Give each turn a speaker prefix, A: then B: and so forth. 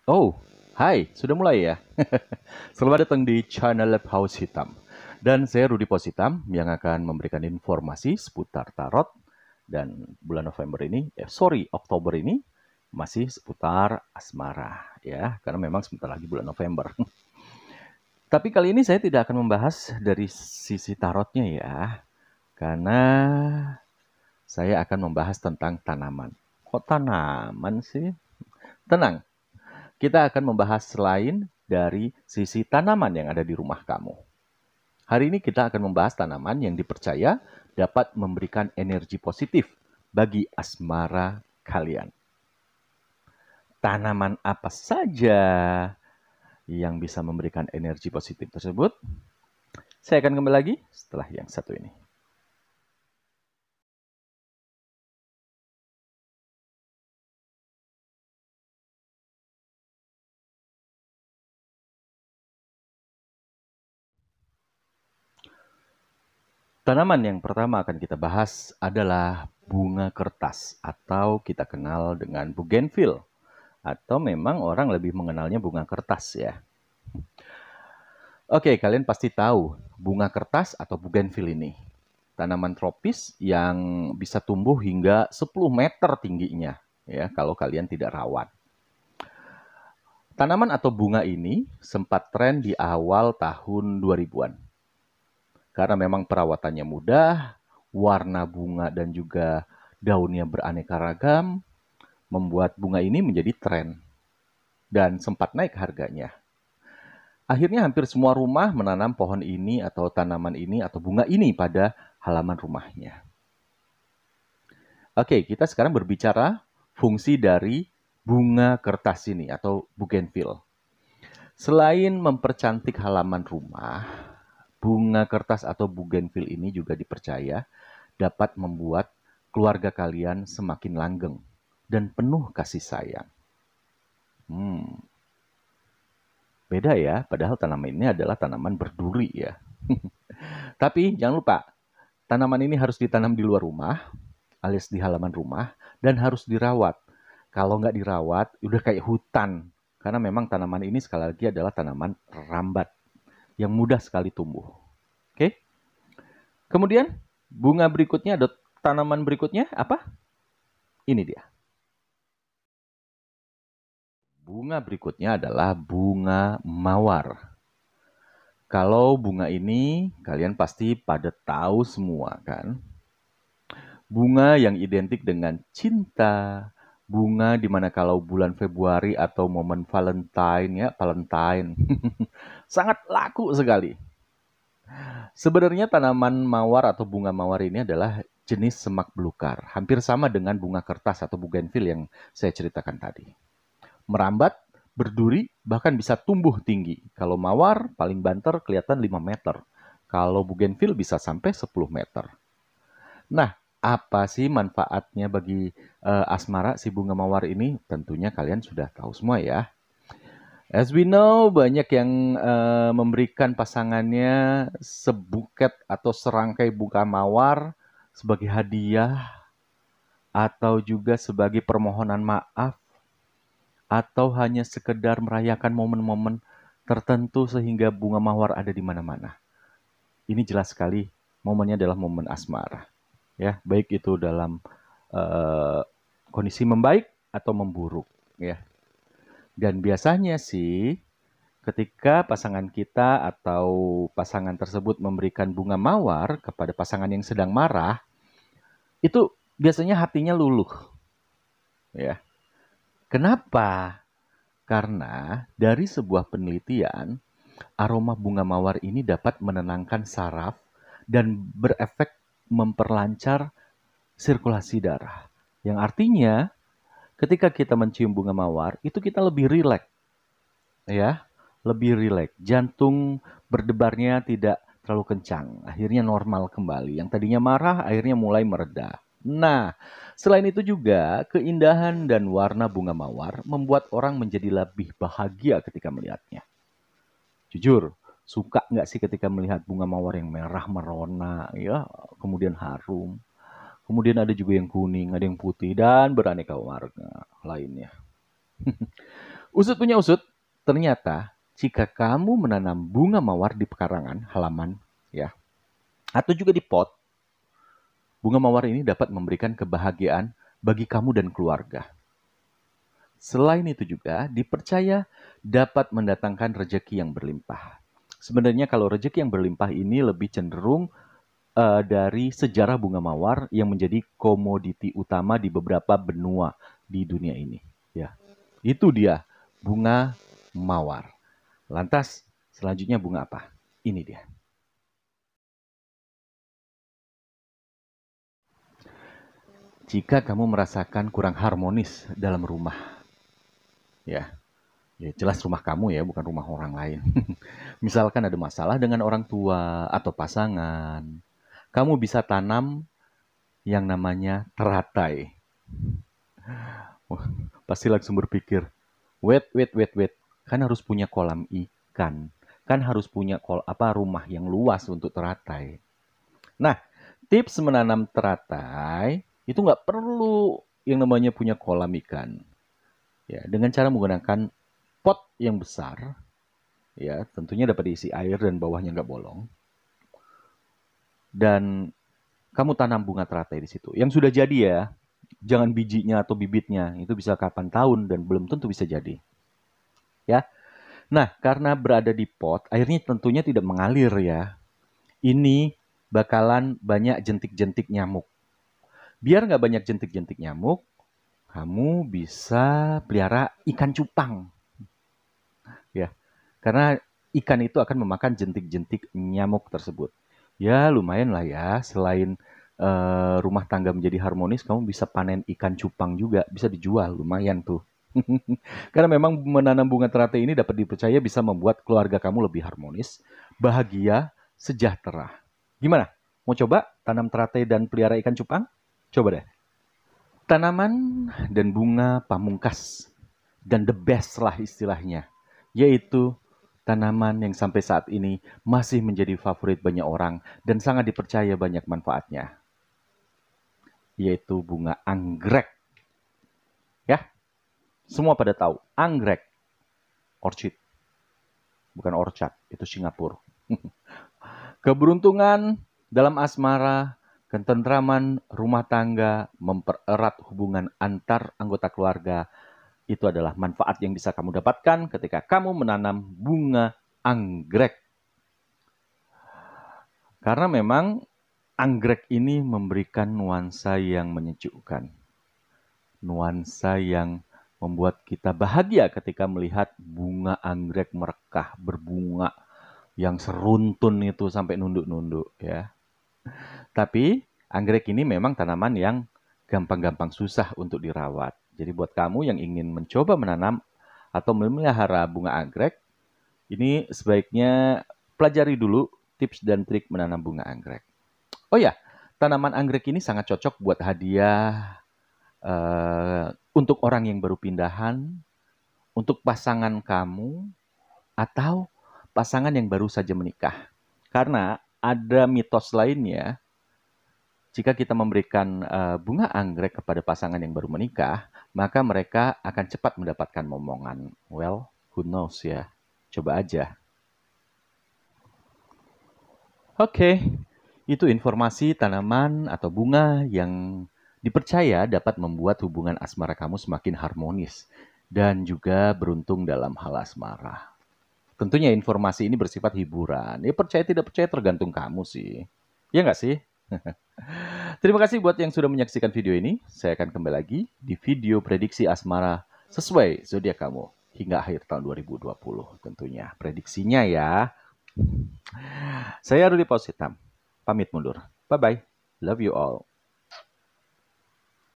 A: Oh, hai, sudah mulai ya? Selamat datang di channel Paus Hitam. Dan saya Rudi Paus Hitam yang akan memberikan informasi seputar tarot. Dan bulan November ini, Oktober ini masih seputar asmara ya, karena memang sebentar lagi bulan November. Tapi kali ini saya tidak akan membahas dari sisi tarotnya ya, karena saya akan membahas tentang tanaman. Kok tanaman sih? Tenang, kita akan membahas selain dari sisi tanaman yang ada di rumah kamu. Hari ini kita akan membahas tanaman yang dipercaya dapat memberikan energi positif bagi asmara kalian. Tanaman apa saja yang bisa memberikan energi positif tersebut? Saya akan kembali lagi setelah yang satu ini. Tanaman yang pertama akan kita bahas adalah bunga kertas atau kita kenal dengan bougainville. Atau memang orang lebih mengenalnya bunga kertas ya. Oke, kalian pasti tahu bunga kertas atau bougainville ini. Tanaman tropis yang bisa tumbuh hingga 10 meter tingginya ya kalau kalian tidak rawat. Tanaman atau bunga ini sempat tren di awal tahun 2000-an. Karena memang perawatannya mudah, warna bunga dan juga daunnya beraneka ragam, membuat bunga ini menjadi tren dan sempat naik harganya. Akhirnya hampir semua rumah menanam pohon ini atau tanaman ini atau bunga ini pada halaman rumahnya. Oke, kita sekarang berbicara fungsi dari bunga kertas ini atau bougainville. Selain mempercantik halaman rumah, bunga kertas atau bougainville ini juga dipercaya dapat membuat keluarga kalian semakin langgeng dan penuh kasih sayang. Beda ya, padahal tanaman ini adalah tanaman berduri ya. Tapi jangan lupa, tanaman ini harus ditanam di luar rumah, alias di halaman rumah, dan harus dirawat. Kalau nggak dirawat, udah kayak hutan. Karena memang tanaman ini sekali lagi adalah tanaman rambat yang mudah sekali tumbuh. Oke? Kemudian, bunga berikutnya, ada tanaman berikutnya apa? Ini dia. Bunga berikutnya adalah bunga mawar. Kalau bunga ini kalian pasti pada tahu semua kan? Bunga yang identik dengan cinta, bunga di mana kalau bulan Februari atau momen Valentine sangat laku sekali. Sebenarnya tanaman mawar atau bunga mawar ini adalah jenis semak belukar, hampir sama dengan bunga kertas atau bougainville yang saya ceritakan tadi. Merambat, berduri, bahkan bisa tumbuh tinggi. Kalau mawar paling banter kelihatan 5 meter. Kalau bougainville bisa sampai 10 meter. Nah, apa sih manfaatnya bagi asmara si bunga mawar ini? Tentunya kalian sudah tahu semua ya. As we know, banyak yang memberikan pasangannya sebuket atau serangkai bunga mawar sebagai hadiah atau juga sebagai permohonan maaf atau hanya sekedar merayakan momen-momen tertentu sehingga bunga mawar ada di mana-mana. Ini jelas sekali momennya adalah momen asmara. Ya, baik itu dalam kondisi membaik atau memburuk ya. Dan biasanya sih ketika pasangan kita atau pasangan tersebut memberikan bunga mawar kepada pasangan yang sedang marah, itu biasanya hatinya luluh. Ya. Kenapa? Karena dari sebuah penelitian, aroma bunga mawar ini dapat menenangkan saraf dan berefek memperlancar sirkulasi darah. Yang artinya ketika kita mencium bunga mawar, itu kita lebih rileks. Ya, lebih rileks. Jantung berdebarnya tidak terlalu kencang. Akhirnya normal kembali. Yang tadinya marah, akhirnya mulai mereda. Nah, selain itu juga, keindahan dan warna bunga mawar membuat orang menjadi lebih bahagia ketika melihatnya. Jujur, suka nggak sih ketika melihat bunga mawar yang merah merona, ya, kemudian harum. Kemudian ada juga yang kuning, ada yang putih, dan beraneka warna lainnya. Usut punya usut, ternyata jika kamu menanam bunga mawar di pekarangan halaman, ya, atau juga di pot, bunga mawar ini dapat memberikan kebahagiaan bagi kamu dan keluarga. Selain itu juga dipercaya dapat mendatangkan rejeki yang berlimpah. Sebenarnya kalau rejeki yang berlimpah ini lebih cenderung dari sejarah bunga mawar yang menjadi komoditi utama di beberapa benua di dunia ini. Ya, itu dia bunga mawar. Lantas selanjutnya bunga apa? Ini dia. Jika kamu merasakan kurang harmonis dalam rumah, ya, ya jelas rumah kamu ya, bukan rumah orang lain. Misalkan ada masalah dengan orang tua atau pasangan, kamu bisa tanam yang namanya teratai. Wah, pasti langsung berpikir, wait, kan harus punya kolam ikan, kan harus punya rumah yang luas untuk teratai. Nah, tips menanam teratai itu nggak perlu yang namanya punya kolam ikan. Ya, dengan cara menggunakan pot yang besar, ya tentunya dapat diisi air dan bawahnya nggak bolong. Dan kamu tanam bunga teratai di situ. Yang sudah jadi ya, jangan bijinya atau bibitnya, itu bisa kapan tahun dan belum tentu bisa jadi. Ya, nah karena berada di pot, airnya tentunya tidak mengalir ya. Ini bakalan banyak jentik-jentik nyamuk. Biar nggak banyak jentik-jentik nyamuk, kamu bisa pelihara ikan cupang. Ya, karena ikan itu akan memakan jentik-jentik nyamuk tersebut. Ya lumayan lah ya, selain rumah tangga menjadi harmonis, kamu bisa panen ikan cupang juga, bisa dijual, lumayan tuh. Karena memang menanam bunga teratai ini dapat dipercaya bisa membuat keluarga kamu lebih harmonis, bahagia, sejahtera. Gimana? Mau coba tanam teratai dan pelihara ikan cupang? Coba deh. Tanaman dan bunga pamungkas dan the best lah istilahnya, yaitu tanaman yang sampai saat ini masih menjadi favorit banyak orang dan sangat dipercaya banyak manfaatnya, yaitu bunga anggrek. Ya, semua pada tahu, anggrek, orchid, bukan orchard, itu Singapura. Keberuntungan dalam asmara, ketentraman rumah tangga, mempererat hubungan antar anggota keluarga, itu adalah manfaat yang bisa kamu dapatkan ketika kamu menanam bunga anggrek. Karena memang anggrek ini memberikan nuansa yang menyejukkan. Nuansa yang membuat kita bahagia ketika melihat bunga anggrek merekah, berbunga, yang seruntun itu sampai nunduk-nunduk ya. Tapi anggrek ini memang tanaman yang gampang-gampang susah untuk dirawat. Jadi buat kamu yang ingin mencoba menanam atau memelihara bunga anggrek, ini sebaiknya pelajari dulu tips dan trik menanam bunga anggrek. Oh ya, tanaman anggrek ini sangat cocok buat hadiah untuk orang yang baru pindahan, untuk pasangan kamu, atau pasangan yang baru saja menikah. Karena ada mitos lainnya, jika kita memberikan bunga anggrek kepada pasangan yang baru menikah, maka mereka akan cepat mendapatkan momongan. Well, who knows ya. Coba aja. Oke, itu informasi tanaman atau bunga yang dipercaya dapat membuat hubungan asmara kamu semakin harmonis dan juga beruntung dalam hal asmara. Tentunya informasi ini bersifat hiburan. Ya percaya tidak percaya tergantung kamu sih. Ya nggak sih? Terima kasih buat yang sudah menyaksikan video ini. Saya akan kembali lagi di video prediksi asmara sesuai zodiak kamu hingga akhir tahun 2020 tentunya. Prediksinya ya. Saya Rudi Paus Hitam. Pamit mundur. Bye-bye. Love you all.